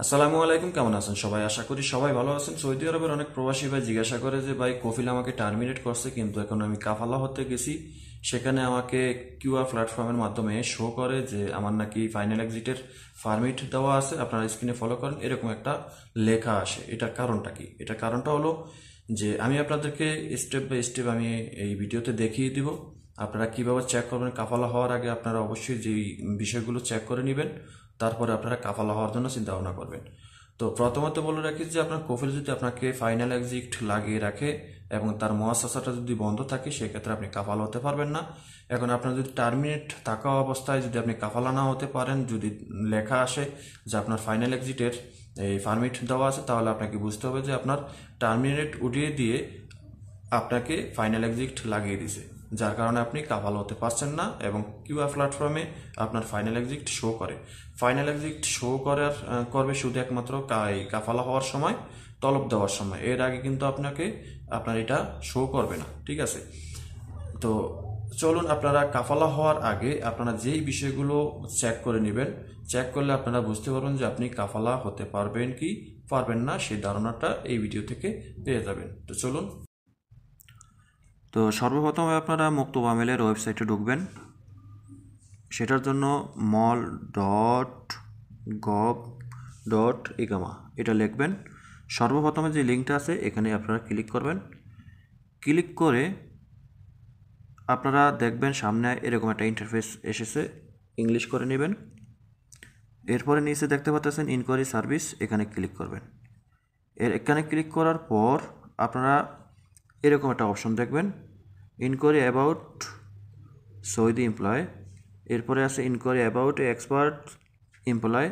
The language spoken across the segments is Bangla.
আসসালামু আলাইকুম, কেমন আছেন সবাই? আশা করি সবাই ভালো আছেন। সৌদি আরবের অনেক প্রবাসী ভাই জিজ্ঞাসা করে যে ভাই কফিল আমাকে টার্মিনেট করছে, কিন্তু এখন আমি কাফালা হতে গেছি, সেখানে আমাকে কিউআর প্ল্যাটফর্মের মাধ্যমে শো করে যে আমার নাকি ফাইনাল এক্সিটের পারমিট দেওয়া আছে, আপনারা স্ক্রিনে ফলো করেন, এরকম একটা লেখা আসে। এটার কারণটা কি? এটার কারণটা হলো যে আমি আপনাদেরকে স্টেপ বাই স্টেপ আমি এই ভিডিওতে দেখিয়ে দিব আপনারা কিভাবে চেক করবেন। কাফালা হওয়ার আগে আপনারা অবশ্যই যেই বিষয়গুলো চেক করে নেবেন, তারপরে আপনারা কাফালা হওয়ার জন্য চিন্তা ভাবনা করবেন। তো প্রথমত বলে রাখি যে আপনার কফিল যদি আপনাকে ফাইনাল এক্সিট লাগিয়ে রাখে এবং তার মহাশাসাটা যদি বন্ধ থাকে, সেক্ষেত্রে আপনি কাফালা হতে পারবেন না। এখন আপনার যদি টার্মিনেট থাকা অবস্থায় যদি আপনি কাফালা না হতে পারেন, যদি লেখা আসে যে আপনার ফাইনাল এক্সিটের এই পারমিট দেওয়া আছে, তাহলে আপনাকে বুঝতে হবে যে আপনার টার্মিনেট উঠিয়ে দিয়ে আপনাকে ফাইনাল এক্সিট লাগিয়ে দিছে, যার কারণে আপনি কাফালা হতে পারছেন না এবং কিউআর প্ল্যাটফর্মে আপনার ফাইনাল এক্সিট শো করে। ফাইনাল এক্সিট শো করবে শুধু একমাত্র এই কাফালা হওয়ার সময়, তলব দেওয়ার সময়। এর আগে কিন্তু আপনার এটা শো করবে না, ঠিক আছে? তো চলুন, আপনারা কাফালা হওয়ার আগে আপনারা যেই বিষয়গুলো চেক করে নেবেন, চেক করলে আপনারা বুঝতে পারবেন যে আপনি কাফালা হতে পারবেন কি পারবেন না, সেই ধারণাটা এই ভিডিও থেকে পেয়ে যাবেন। তো চলুন। তো সর্বপ্রথমে আপনারা মুক্তব আমেলের ওয়েবসাইটে ঢুকবেন। সেটার জন্য mall.gov.igama এটা লিখবেন। সর্বপ্রথমে যে লিঙ্কটা আছে এখানে আপনারা ক্লিক করবেন। ক্লিক করে আপনারা দেখবেন সামনে এরকম একটা ইন্টারফেস এসেছে, ইংলিশ করে নেবেন। এরপরে নিচে দেখতে পাচ্ছেন ইনকোয়ারি সার্ভিস, এখানে ক্লিক করবেন। এখানে ক্লিক করার পর আপনারা এরকম একটা অপশন দেখবেন, ইনকোয়ারি অ্যাবাউট সৌদি এমপ্লয়। এরপরে আছে inquiry about expert employ,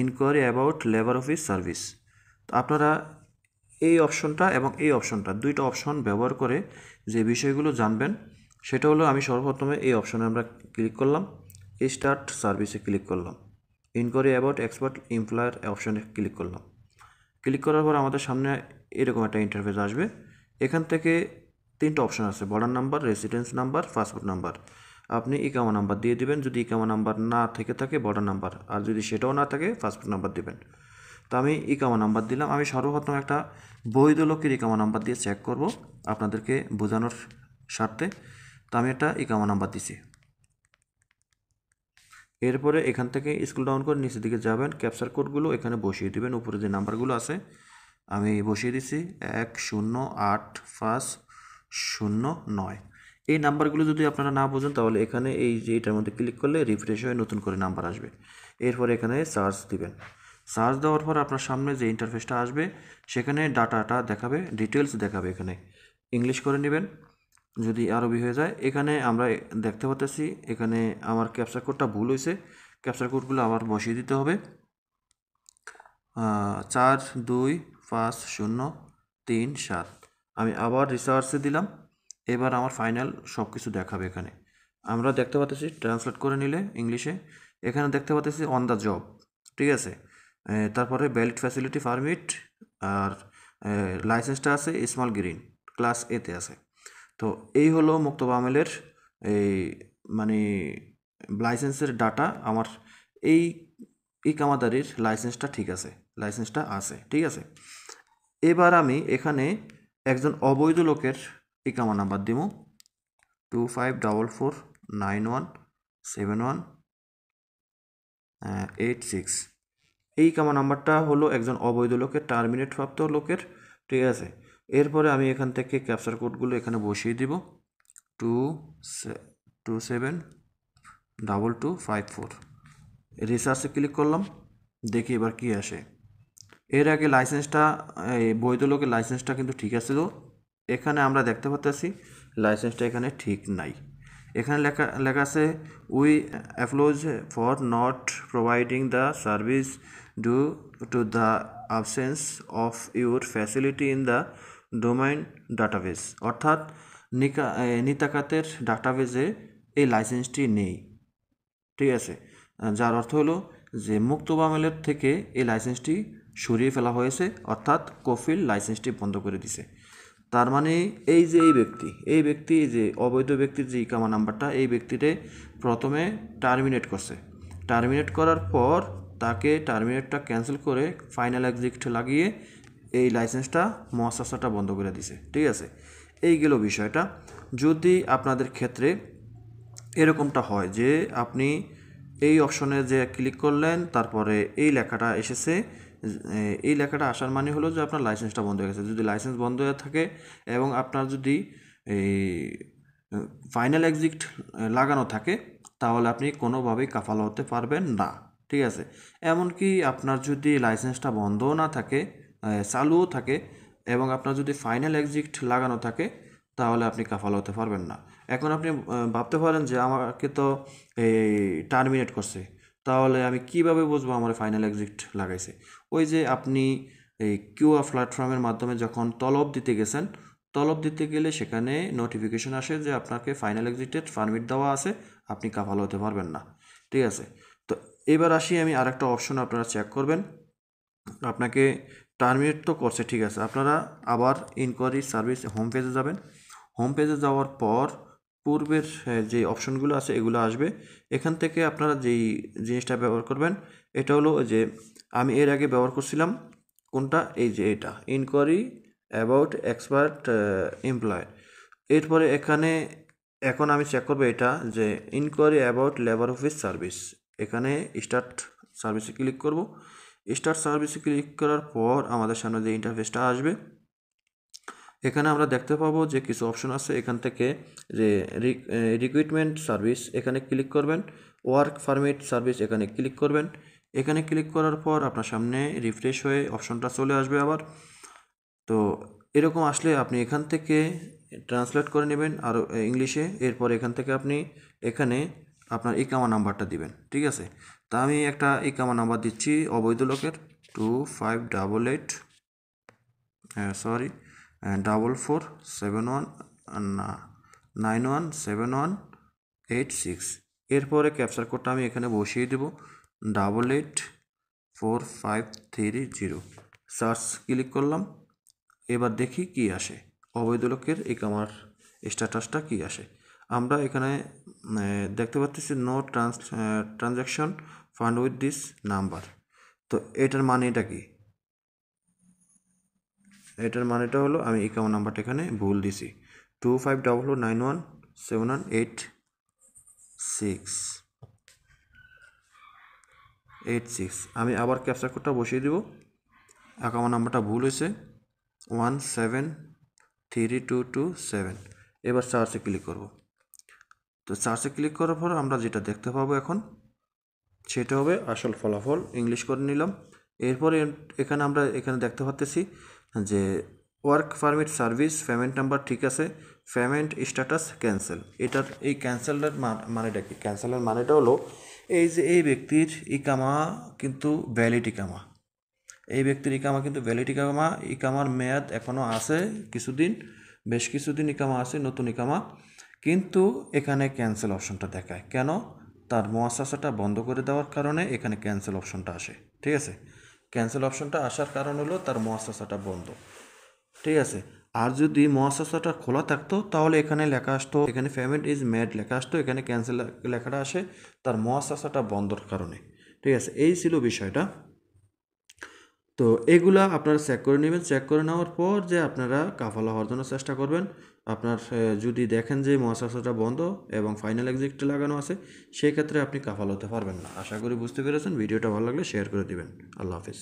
inquiry about labour office service. তো আপনারা এই অপশনটা এবং এই অপশনটা, দুইটা অপশন ব্যবহার করে যে বিষয়গুলো জানবেন, সেটা হলো আমি সর্বপ্রথমে এই অপশনে আমরা ক্লিক করলাম, স্টার্ট সার্ভিসে ক্লিক করলাম, ইনকোয়ারি অ্যাবাউট এক্সপার্ট এমপ্লয়ার অপশনে ক্লিক করলাম। ক্লিক করার পর আমাদের সামনে এরকম একটা ইন্টারফেস আসবে। এখান থেকে তিনটা অপশন আছে, border number, residence number, passport number. আপনি ইকামা নাম্বার দিয়ে দিবেন, যদি ইকামা নাম্বার না থেকে থাকে বর্ডার নাম্বার, আর যদি সেটাও না থাকে পাসপোর্ট নাম্বার দিবেন। তো আমি ইকামা নাম্বার দিলাম। আমি সর্বপ্রথম একটা বৈধ লোকের ইকামা নাম্বার দিয়ে চেক করব আপনাদেরকে বোঝানোর স্বার্থে। তো আমি একটা ইকামা নাম্বার দিছি। এরপরে এখান থেকে স্ক্রল ডাউন করে নিচের দিকে যাবেন, ক্যাপচার কোডগুলো এখানে বসিয়ে দিবেন। উপরে যে নাম্বারগুলো আছে আমি বসিয়ে দিছি 108509। এই নাম্বারগুলো যদি আপনারা না বোঝেন তাহলে এখানে এই যে এটার মধ্যে ক্লিক করলে রিফ্রেশ হয়ে নতুন করে নাম্বার আসবে। এরপরে এখানে সার্চ দিবেন। সার্চ দেওয়ার পর আপনার সামনে যে ইন্টারফেসটা আসবে সেখানে ডাটাটা দেখাবে, ডিটেলস দেখাবে। এখানে ইংলিশ করে নেবেন, যদি আরবি হয়ে যায়। এখানে আমরা দেখতে পাচ্ছি এখানে আমার ক্যাপচার কোডটা ভুল হয়েছে, ক্যাপচার কোডগুলো আবার বসিয়ে দিতে হবে। 425037। আমি আবার রিসার্চে দিলাম। এবার আমার ফাইনাল সব কিছু দেখাবে। এখানে আমরা দেখতে পাচ্ছি, ট্রান্সলেট করে নিলে ইংলিশে এখানে দেখতে পাচ্ছি অন দ্য জব, ঠিক আছে। তারপরে ভ্যালিড ফ্যাসিলিটি পারমিট, আর লাইসেন্সটা আছে স্মল গ্রিন ক্লাস এতে আছে। তো এই হলো মুক্তব আমেলের এই মানে লাইসেন্সের ডাটা। আমার এই ইকামাদারির লাইসেন্সটা ঠিক আছে, লাইসেন্সটা আছে, ঠিক আছে। এবার আমি এখানে একজন অবৈধ লোকের ইকামা নাম্বার দিব, 2544917186। এই ইকামা নাম্বারটা হলো একজন অবৈধ লোকের, টার্মিনেট প্রাপ্ত লোকের, ঠিক আছে। এরপরে আমি এখান থেকে ক্যাপচার কোডগুলো এখানে বসিয়ে দিব, 272254। রিসার্চে ক্লিক করলাম, দেখি এবার কি আসে। এর আগে লাইসেন্সটা, বৈধ লোকের লাইসেন্সটা কিন্তু ঠিক আছিল। এখানে আমরা দেখতে পাচ্ছি লাইসেন্সটা এখানে ঠিক নাই। এখানে লেখা আছে we apologise for not providing the service due to the absence of your facility in the domain database. অর্থাৎ নিতাকাতের ডাটাবেজে এই লাইসেন্সটি নেই, ঠিক আছে। যার অর্থ হলো যে মুক্তব আমেলের থেকে এই লাইসেন্সটি সরিয়ে ফেলা হয়েছে, অর্থাৎ কফিল লাইসেন্সটি বন্ধ করে দিছে। তার মানে এই যে এই ব্যক্তি যে অবৈধ ব্যক্তির যে ইকামা নাম্বারটা, এই ব্যক্তিতে প্রথমে টার্মিনেট করছে। টার্মিনেট করার পর তাকে টার্মিনেটটা ক্যান্সেল করে ফাইনাল এক্সিট লাগিয়ে এই লাইসেন্সটা মুআসাসাটা বন্ধ করে দিছে। ঠিক আছে, এই গেল বিষয়টা। যদি আপনাদের ক্ষেত্রে এরকমটা হয় যে আপনি এই অপশনে যে ক্লিক করলেন, তারপরে এই লেখাটা এসেছে, এই লেখাটা আসার মানে হলো যে আপনার লাইসেন্সটা বন্ধ হয়ে গেছে। যদি লাইসেন্স বন্ধ হয়ে থাকে এবং আপনার যদি এই ফাইনাল এক্সিট লাগানো থাকে, তাহলে আপনি কোনোভাবেই কাফালা হতে পারবেন না। ঠিক আছে, এমনকি আপনার যদি লাইসেন্সটা বন্ধও না থাকে, চালুও থাকে, এবং আপনার যদি ফাইনাল এক্সিট লাগানো থাকে, তাহলে আপনি কাফালা হতে পারবেন না। এখন আপনি ভাবতে পারেন যে আমাকে তো এই টার্মিনেট করছে, তাহলে আমি কিভাবে বুঝবো আমার ফাইনাল এক্সিট লাগাইছে? ওই যে আপনি এই কিউআর প্ল্যাটফর্মের মাধ্যমে যখন তলব দিতে গেছেন, তলব দিতে গেলে সেখানে নোটিফিকেশন আসে যে আপনাকে ফাইনাল এক্সিটের পারমিট দেওয়া আছে, আপনি কাফালা হতে পারবেন না। ঠিক আছে, তো এবার আসি আমি আরেকটা অপশন আপনারা চেক করবেন। আপনাকে টার্মিনেট তো করছে, ঠিক আছে, আপনারা আবার ইনকোয়ারি সার্ভিস হোম পেজে যাবেন। হোম পেজে যাওয়ার পর পূর্বের যে অপশনগুলো আছে এগুলো আসবে। এখান থেকে আপনারা যেই জিনিসটা ব্যবহার করবেন, এটা হলো যে আমি এর আগে ব্যবহার করছিলাম কোনটা, এই যে এটা ইনকোয়ারি অ্যাবাউট এক্সপার্ট এমপ্লয়। এরপরে এখানে এখন আমি চেক করবো এটা যে inquiry about labour office service. এখানে স্টার্ট সার্ভিসে ক্লিক করব। স্টার্ট সার্ভিসে ক্লিক করার পর আমাদের সামনে যে ইন্টারফেসটা আসবে, এখানে আমরা দেখতে পাবো যে কিছু অপশন আছে। এখান থেকে যে রিক্রুটমেন্ট সার্ভিস, এখানে ক্লিক করবেন। ওয়ার্ক পারমিট সার্ভিস, এখানে ক্লিক করবেন। এখানে ক্লিক করার পর আপনার সামনে রিফ্রেশ হয়ে অপশনটা চলে আসবে আবার। তো এরকম আসলে আপনি এখান থেকে ট্রান্সলেট করে নেবেন আর ইংলিশে। এরপর এখান থেকে আপনি এখানে আপনার ইকামা নাম্বারটা দিবেন। ঠিক আছে, তা আমি একটা ইকামা নাম্বার দিচ্ছি অবৈধ লোকের 2588 4471917186। এরপরে ক্যাপচার কোডটা আমি এখানে বসিয়ে দেব 884530। সার্চ ক্লিক করলাম। এবার দেখি কি আসে, অবৈধ লোকের ইকামার স্ট্যাটাসটা কি আসে। আমরা এখানে দেখতে পাচ্ছি no transaction fund with this number. তো এটার মানেটা কি? এটার মানেটা হলো আমি ইকামা নাম্বারটা এখানে ভুল দিছি, 2500917186। আমি আবার ক্যাপচার কোডটা বসিয়ে দিব। ইকামা নাম্বারটা ভুল হয়েছে, 1732227। এবার সার্চে ক্লিক করব। তো সার্চে ক্লিক করার পর আমরা যেটা দেখতে পাবো এখন, সেটা হবে আসল ফলাফল। ইংলিশ করে নিলাম। এরপরে এখানে আমরা এখানে দেখতে পাচ্ছি যে work permit service payment number ঠিক আছে, পেমেন্ট স্ট্যাটাস ক্যান্সেল। এটার এই ক্যান্সেলের মানেটা কি? ক্যান্সেলের মানেটা হলো এই যে এই ব্যক্তির ইকামা কিন্তু ভ্যালিড ইকামা, এই ব্যক্তির ইকামা কিন্তু ভ্যালিড ইকামা, ইকামার মেয়াদ এখনও আছে কিছুদিন, বেশ কিছুদিন ইকামা আছে, নতুন ইকামা, কিন্তু এখানে ক্যান্সেল অপশনটা দেখায় কেন? তার মুআসাসাটা বন্ধ করে দেওয়ার কারণে এখানে ক্যান্সেল অপশনটা আসে। ঠিক আছে, ক্যান্সেল অপশনটা আসার কারণ হলো তার মুআসাসাটা বন্ধ। ঠিক আছে, আর যদি মুআসাসাটা খোলা থাকতো তাহলে এখানে লেখা আসতো, এখানে পেমেন্ট ইজ মেড লেখা আসতো, এখানে ক্যান্সেল লেখাটা আসে তার মুআসাসাটা বন্ধর কারণে। ঠিক আছে, এই ছিল বিষয়টা। তো এগুলা আপনারা চেক করে নেবেন। চেক করে নেওয়ার পর যে আপনারা কাফালা হওয়ার জন্য চেষ্টা করবেন। আপনার যদি দেখেন যে মুআসাসাটা বন্ধ এবং ফাইনাল এক্সিট লাগানো আছে, সেই ক্ষেত্রে আপনি কাফালা হতে পারবেন না। আশা করি বুঝতে পেরেছেন। ভিডিওটা ভালো লাগলে শেয়ার করে দিবেন। আল্লাহ হাফিজ।